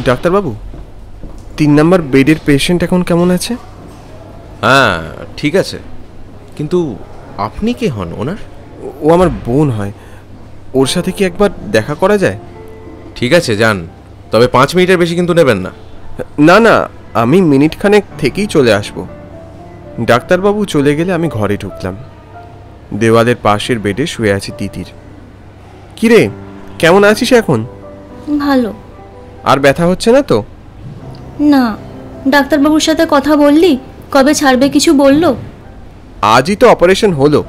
ডাক্তারবাবু, 3 নম্বর বেডের পেশেন্ট এখন কেমন আছে? হ্যাঁ ঠিক আছে, কিন্তু আপনি কে হন ওনার? ও আমার বোন হয়। ওর সাথে কি একবার দেখা করা যায়? ঠিক আছে যান, তবে 5 মিনিটের বেশি কিন্তু নেবেন না। না না, আমি মিনিটখানেক থেকেই চলে আসব। ডাক্তারবাবু চলে গেলে আমি ঘরে ঢুকলাম। দেওয়ালের পাশের বেডে শুয়ে আছে তিতির। কিরে, কেমন আছিস এখন? ভালো। আর ব্যথা হচ্ছে না তো? না। ডাক্তারবাবুর সাথে কথা বললি? কবে ছাড়বে কিছু বললো? আজই তো অপারেশন হলো।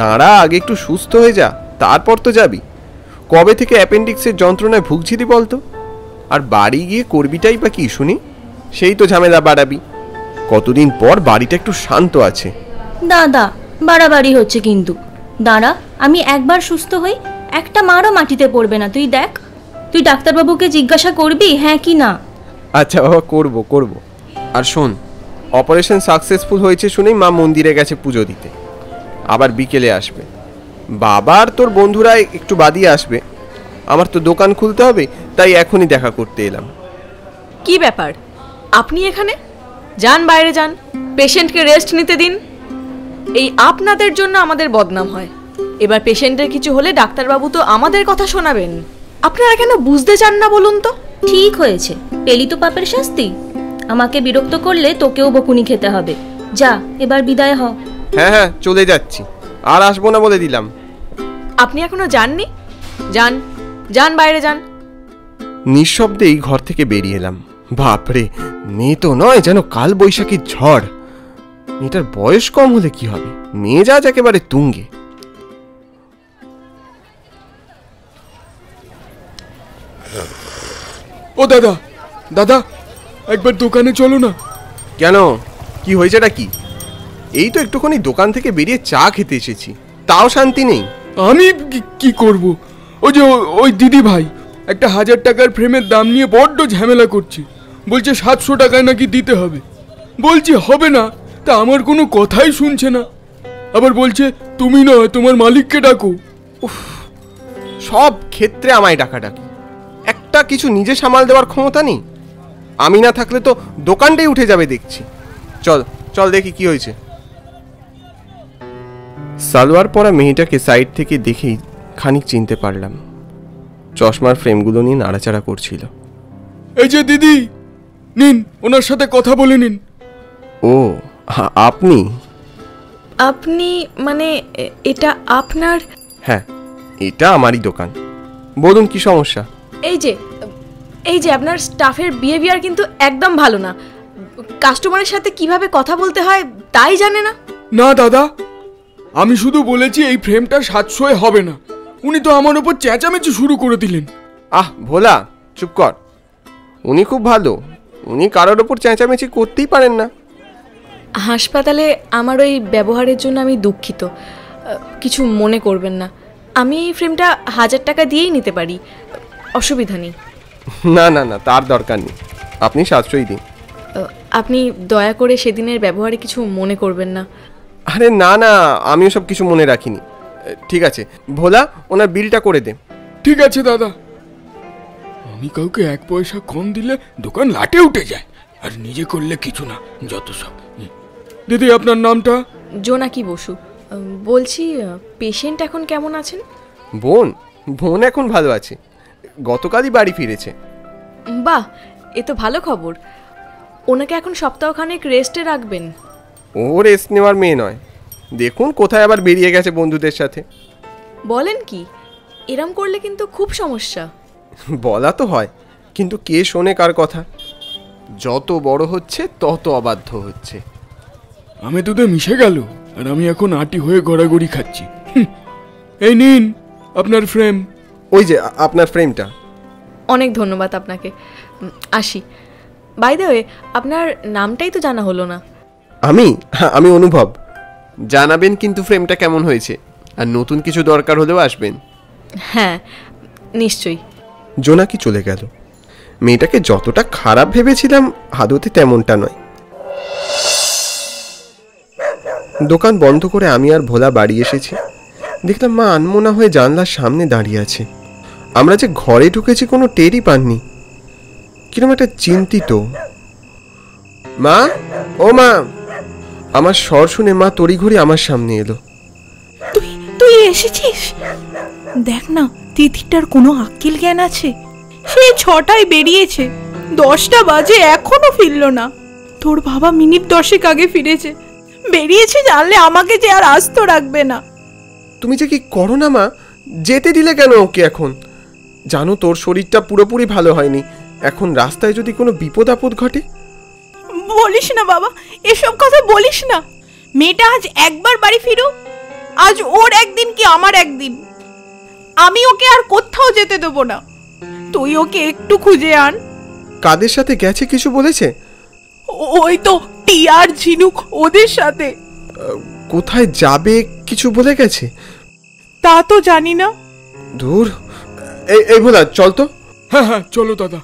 দাঁড়া, আগে একটু সুস্থ হয়ে যা, তারপর তো যাবি। কবে থেকে অ্যাপেন্ডিক্সের যন্ত্রণায় ভুগছিলি বলতো? আর বাড়ি গিয়ে করবিটাই বা কি শুনি? সেই তো ঝামেলা বাড়াবি। কতদিন পর বাড়িটা একটু শান্ত আছে। দাদা, বাড়াবাড়ি হচ্ছে কিন্তু। দাঁড়া, আমি একবার সুস্থ হই, একটা মারও মাটিতে পড়বে না, তুই দেখ। তুই ডাক্তারবাবুকে জিজ্ঞাসা করবি হ্যাঁ কি না। আচ্ছা বাবা, করব। আর শোন, অপারেশন সাকসেসফুল হয়েছে শুনেই মা মন্দিরে গেছে পুজো দিতে। আবার বিকেলে আসবে। বাবা আর তোর বন্ধুরা একটু বাদিয়ে আসবে। আমার তো দোকান খুলতে হবে, তাই এখনই দেখা করতে এলাম। কি ব্যাপার, আপনি এখানে? যান বাইরে যান, পেশেন্টকে রেস্ট নিতে দিন। এই আপনাদের জন্য আমাদের বদনাম হয়। এবার পেশেন্টের কিছু হলে ডাক্তারবাবু তো আমাদের কথা শোনাবেন। আপনারা কেন বুঝতে চান না বলুন তো? ঠিক হয়েছে, পেলি তো পাপের শাস্তি। আমাকে বিরক্ত করলে তোকেও বকুনি খেতে হবে। যা, এবার বিদায় হ। হ্যাঁ, চলে যাচ্ছি, আর আসবো না বলে দিলাম। আপনি এখনো যাননি? যান যান বাইরে যান। নিঃশব্দেই ঘর থেকে বেরিয়ে এলাম। বাপরে, মেয়ে তো নয়, যেন কাল বৈশাখীর ঝড়। মেয়েটার বয়স কম হলে কি হবে, মেজাজ একেবারে তুঙ্গে। ও দাদা, দাদা একবার দোকানে চলো না। কেন, কি হয়েছেটা কি? এই তো একটুখানি দোকান থেকে বেরিয়ে চা খেতে এসেছি, তাও শান্তি নেই। আমি কি করব? ওই যে ওই দিদি ভাই একটা 1000 টাকার ফ্রেমের দাম নিয়ে বড্ড ঝামেলা করছে। বলছে 700 টাকায় নাকি দিতে হবে। বলছি হবে না, তা আমার কোনো কথাই শুনছে না। আবার বলছে তুমি নয়, তোমার মালিককে ডাকো। সব ক্ষেত্রে আমায় ডাকাডাকি। একটা কিছু নিজে সামাল দেওয়ার ক্ষমতা নেই। আমি না থাকলে তো দোকানটাই উঠে যাবে দেখছি। চল দেখি কি হয়েছে। সালোয়ার পরা মেয়েটাকে সাইড থেকে দেখেই খানিক চিনতে পারলাম। চশমার ফ্রেমগুলো নিয়ে নাড়াচাড়া করছিল। এই যে দিদি, নিন ওনার সাথে কথা বলে নিন। ও, আপনি? আপনি মানে এটা আপনার? হ্যাঁ, এটা আমারই দোকান। বলুন কি সমস্যা? এই যে আপনার স্টাফের বিহেভিয়ার কিন্তু একদম ভালো না। কাস্টমারের সাথে কিভাবে কথা বলতে হয় তাই জানে না। না দাদা, আমি শুধু বলেছি এই ফ্রেমটা 700 হবে না। উনি তো আমার উপর চেঁচামেচি শুরু করে দিলেন। ভোলা, চুপ কর। উনি খুব ভালো, উনি কারোর ওপর চেঁচামেচি করতেই পারেন না। হাসপাতালে আমার ওই ব্যবহারের জন্য আমি দুঃখিত, কিছু মনে করবেন না। আমি এই ফ্রেমটা 1000 টাকা দিয়েই নিতে পারি, অসুবিধা নেই। না, তার দরকার নেই, আপনি 700 দিন। আপনি দয়া করে সেদিনের ব্যবহারে কিছু মনে করবেন না। আরে না, আমি সব কিছু মনে রাখিনি। ঠিক আছে ভোলা, ওনার বিলটা করে দে। ঠিক আছে দাদা। আমি কাউকে 1 পয়সা কম দিলে দোকান লাটে উঠে যায়, আর নিজে করলে কিছু না, যত সব। দিদি আপনার নামটা? জোনাকি বসু। বলছি পেশেন্ট এখন কেমন আছেন? বোন এখন ভালো আছে, গতকালই বাড়ি ফিরেছে। বাহ, এ তো ভালো খবর। ওনাকে এখন সপ্তাহখানেক রেস্টে রাখবেন। ও রেস্ট নেওয়ার মেয়ে নয়, দেখুন কোথায় আবার বেরিয়ে গেছে বন্ধুদের সাথে। বলেন কি? এরম করলে কিন্তু খুব সমস্যা। বলা তো হয়, কিন্তু কে শোনে কার কথা? যত বড় হচ্ছে তত অবাধ্য হচ্ছে। আমি দুধে মিশে গেল, আর আমি এখন আটি হয়ে গড়াগড়ি খাচ্ছি। এই নিন আপনার ফ্রেম। ওই যে আপনার ফ্রেমটা। অনেক ধন্যবাদ আপনাকে, আসি। বাই দ্য ওয়ে, আপনার নামটাই তো জানা হলো না। আমি অনুভব। জানাবেন কিন্তু ফ্রেমটা কেমন হয়েছে, আর নতুন কিছু দরকার হলেও আসবেন। হ্যাঁ নিশ্চয়ই। জোনাকি চলে গেল। মেয়েটাকে যতটা খারাপ ভেবেছিলাম আদতে তেমনটা নয়। দোকান বন্ধ করে আমি আর ভোলা বাড়ি এসেছি। দেখলাম মা আনমনা হয়ে জানলার সামনে দাঁড়িয়ে আছে। আমরা যে ঘরে ঢুকেছি কোনো টেরই পাননি। কিরম একটা চিন্তিত। মা, ও মা! আমার স্বর শুনে মা তড়িঘড়ি আমার সামনে এলো। তুই এসেছিস? দেখ না, তিথিটার কোনো আক্কেল জ্ঞান আছে? সে 6টায় বেরিয়েছে, 10টা বাজে এখনো ফিরল না। তোর বাবা মিনিট 10 আগে ফিরেছে। বেরিয়েছে জানলে আমাকে যে আর আস্ত রাখবে না। তুমি যে কি করো না মা, যেতে দিলে কেন ওকে এখন? জানো তোর শরীরটা পুরোপুরি ভালো হয়নি, এখন রাস্তায় যদি কোনো বিপদ আপদ ঘটে। বলিস না বাবা, এসব কথা বলিস না। মেয়েটা আজ একবার বাড়ি ফিরুক, আজ ওর একদিন কি আমার একদিন। আমি ওকে আর কোথাও যেতে দেবো না। তুই ওকে একটু খুঁজে আন। কাদের সাথে গেছে কিছু বলেছে? ওই তো টিয়ার ঝিনুক ওদের সাথে। কোথায় যাবে কিছু বলে গেছে? তা তো জানি না। দূর, এই ভোলা চল তো। হ্যাঁ হ্যাঁ, চলো দাদা।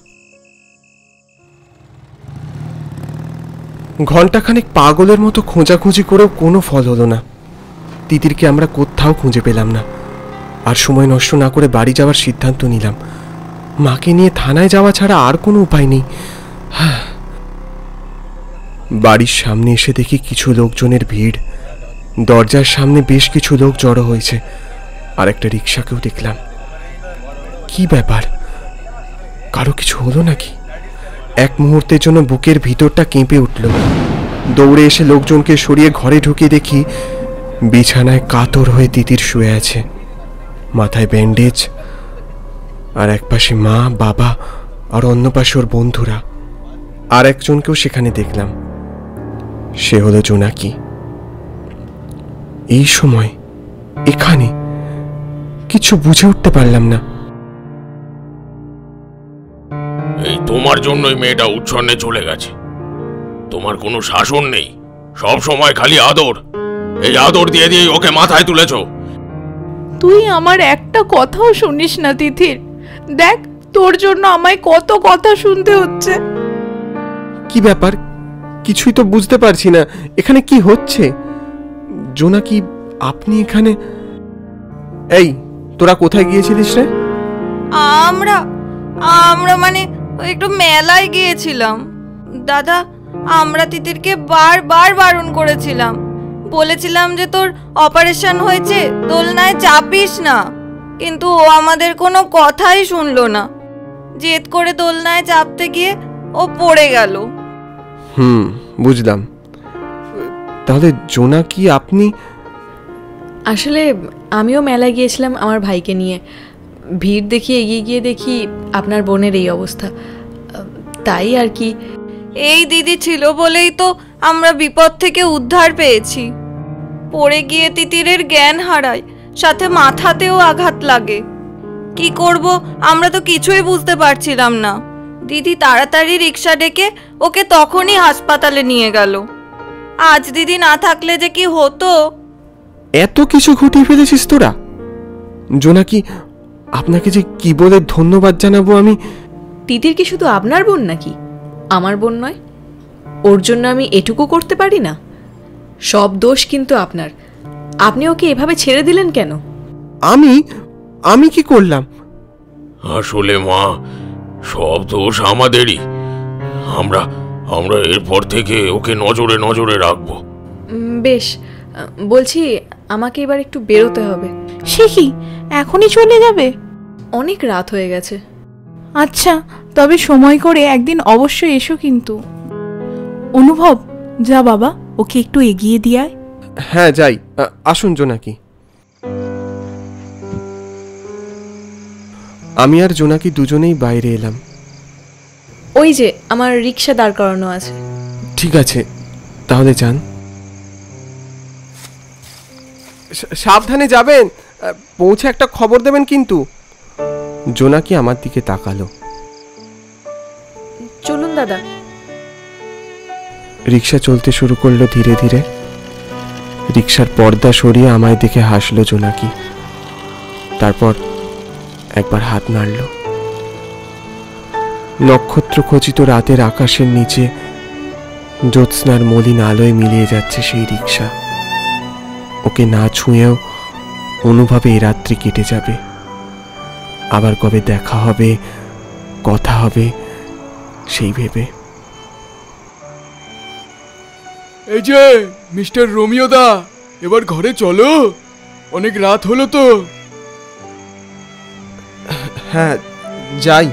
ঘন্টাখানেক পাগলের মতো খোঁজাখুঁজি করেও কোনো ফল হলো না। তিতিরকে আমরা কোথাও খুঁজে পেলাম না। আর সময় নষ্ট না করে বাড়ি যাওয়ার সিদ্ধান্ত নিলাম। মাকে নিয়ে থানায় যাওয়া ছাড়া আর কোনো উপায় নেই। বাড়ির সামনে এসে দেখি কিছু লোকজনের ভিড়। দরজার সামনে বেশ কিছু লোক জড়ো হয়েছে, আর একটা রিক্সাকেও দেখলাম। কি ব্যাপার, কারো কিছু হলো নাকি? এক মুহূর্তের জন্য বুকের ভিতরটা কেঁপে উঠল। দৌড়ে এসে লোকজনকে সরিয়ে ঘরে ঢুকে দেখি বিছানায় কাতর হয়ে তিতির শুয়ে আছে, মাথায় ব্যান্ডেজ। আর এক পাশে মা, বাবা, আর অন্য পাশে ওর বন্ধুরা। আর একজনকেও সেখানে দেখলাম, সে হলো জোনাকি। এই সময় এখানে কিছু বুঝে উঠতে পারলাম না। এই তোমার জন্যই মেয়েটা উচ্ছন্নে চলে গেছে। তোমার কোনো শাসন নেই, সব সময় খালি আদর। এই আদর দিয়ে দিয়ে ওকে মাথায় তুলেছ। তুই আমার একটা কথাও শুনিস না তিথির। দেখ, তোর জন্য আমায় কত কথা শুনতে হচ্ছে। কি ব্যাপার, কিছুই তো বুঝতে পারছি না। এখানে কি হচ্ছে? জোনাকি, আপনি এখানে? এই, তোরা কোথায় গিয়েছিলিস রে? আমরা মানে একটু মেলায় গিয়েছিলাম দাদা। আমরা তিতিরকে বারবার বারণ করেছিলাম, বলেছিলাম যে তোর অপারেশন হয়েছে, দোলনায় চাপিস না, কিন্তু ও আমাদের কোনো কথাই শুনলো না। জেদ করে দোলনায় চাপতে গিয়ে ও পড়ে গেল। বুঝলাম। তাহলে জোনাকি, আপনি? আসলে আমিও মেলায় গিয়েছিলাম আমার ভাইকে নিয়ে। ভিড় দেখি এগিয়ে গিয়ে দেখি আপনার বোনের এই অবস্থা, তাই আর কি। এই দিদি ছিল বলেই তো আমরা বিপদ থেকে উদ্ধার পেয়েছি। পড়ে গিয়ে তিতিরের জ্ঞান হারায়, সাথে মাথাতেও আঘাত লাগে। কি করব আমরা তো কিছুই বুঝতে পারছিলাম না। দিদি তাড়াতাড়ি রিক্সা ডেকে ওকে তখনই হাসপাতালে নিয়ে গেল। আজ দিদি না থাকলে যে কি হতো। এত কিছু ঘটিয়ে ফেলেছিস তোরা? জোনাকি, আপনাকে যে কি বলে ধন্যবাদ জানাবো আমি। তিতির কি শুধু আপনার বোন নাকি? আমার বোন নয়? ওর জন্য আমি এটুকু করতে পারি না? সব দোষ কিন্তু আপনার। আপনি ওকে এভাবে ছেড়ে দিলেন কেন? আমি কি করলাম? আসলে মা, সব দোষ আমাদেরই। আমরা এরপর থেকে ওকে নজরে নজরে রাখবো। বেশ, বলছি আমাকে এবার একটু বেরোতে হবে। সে কি, এখনই চলে যাবে? অনেক রাত হয়ে গেছে। আচ্ছা, তবে সময় করে একদিন অবশ্যই এসো কিন্তু। অনুভব, যা বাবা, ওকে একটু এগিয়ে দিয়ে আয়। হ্যাঁ যাই। আসুন জোনাকি। আমি আর জোনাকি দুজনেই বাইরে এলাম। ওই যে আমার রিক্সা দাঁড় করানো আছে। ঠিক আছে, তাহলে যান। সাবধানে যাবেন, পৌঁছে একটা খবর দেবেন কিন্তু। জোনাকি আমার দিকে তাকালো। চলুন দাদা। রিক্সা চলতে শুরু করলো ধীরে ধীরে। রিক্সার পর্দা সরিয়ে আমায় দেখে হাসলো জোনাকি। তারপর একবার হাত নাড়ল। নক্ষত্র খচিত রাতের আকাশের নিচে জ্যোৎস্নার মলিন আলোয় মিলিয়ে যাচ্ছে সেই রিক্সা। ওকে না ছুঁয়েও অনুভবে এই রাত্রি কেটে যাবে। আবার কবে দেখা হবে, কথা হবে, সেই ভেবে। এই যে মিস্টার রোমিও দা, এবার ঘরে চলো, অনেক রাত হলো তো। হ্যাঁ যাই।